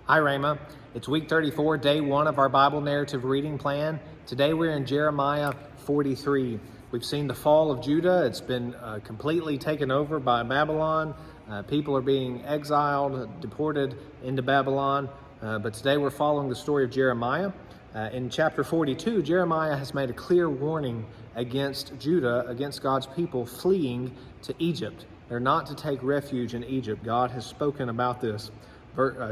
Hi, Rama. It's week 34, day 1 of our Bible narrative reading plan. Today we're in Jeremiah 43. We've seen the fall of Judah. It's been completely taken over by Babylon. People are being exiled, deported into Babylon. But today we're following the story of Jeremiah. In chapter 42, Jeremiah has made a clear warning against Judah, against God's people fleeing to Egypt. They're not to take refuge in Egypt. God has spoken about this.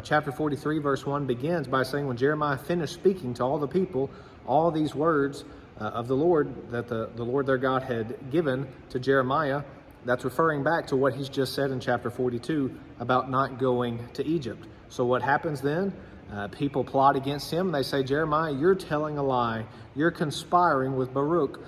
Chapter 43, verse 1 begins by saying, when Jeremiah finished speaking to all the people, all these words of the Lord that the Lord their God had given to Jeremiah, that's referring back to what he's just said in chapter 42 about not going to Egypt. So what happens then? People plot against him. They say, Jeremiah, you're telling a lie. You're conspiring with Baruch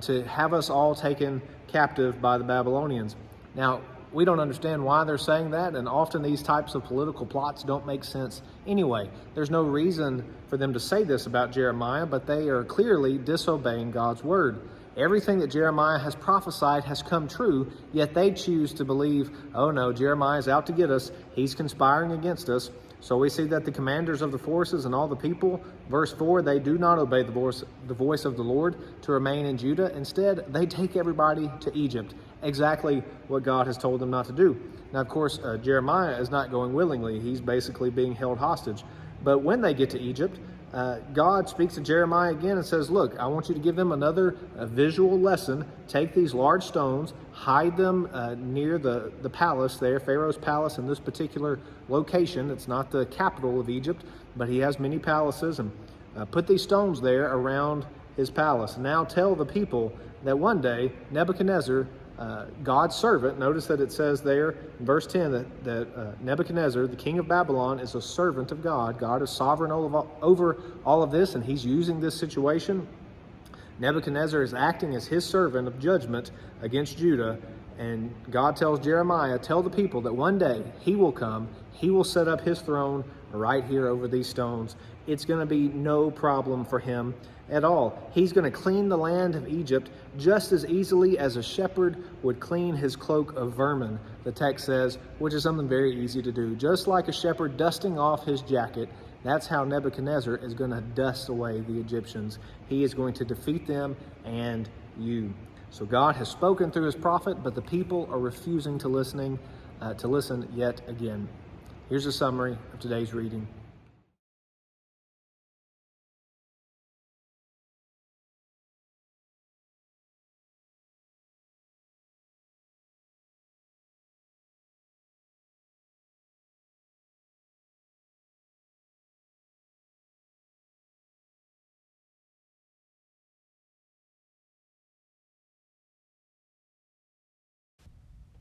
to have us all taken captive by the Babylonians. Now, we don't understand why they're saying that, and often these types of political plots don't make sense anyway. There's no reason for them to say this about Jeremiah, but they are clearly disobeying God's word. Everything that Jeremiah has prophesied has come true, yet they choose to believe, oh no, Jeremiah is out to get us. He's conspiring against us. So we see that the commanders of the forces and all the people, verse 4, they do not obey the voice of the Lord to remain in Judah. Instead, they take everybody to Egypt, exactly what God has told them not to do. Now, of course, Jeremiah is not going willingly. He's basically being held hostage. But when they get to Egypt, God speaks to Jeremiah again and says, look, I want you to give them another visual lesson. Take these large stones, hide them near the palace there, Pharaoh's palace in this particular location. It's not the capital of Egypt, but he has many palaces, and put these stones there around his palace. Now tell the people that one day Nebuchadnezzar, God's servant, notice that it says there in verse 10 that Nebuchadnezzar, the king of Babylon, is a servant of God. God is sovereign over all of this, and he's using this situation. Nebuchadnezzar is acting as his servant of judgment against Judah, and God tells Jeremiah, tell the people that one day he will come, he will set up his throne right here over these stones. It's going to be no problem for him at all. He's going to clean the land of Egypt just as easily as a shepherd would clean his cloak of vermin, the text says, which is something very easy to do. Just like a shepherd dusting off his jacket, that's how Nebuchadnezzar is going to dust away the Egyptians. He is going to defeat them and you. So God has spoken through his prophet, but the people are refusing to listen yet again. Here's a summary of today's reading.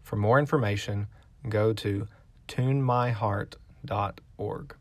For more information, go to tunemyheart.org.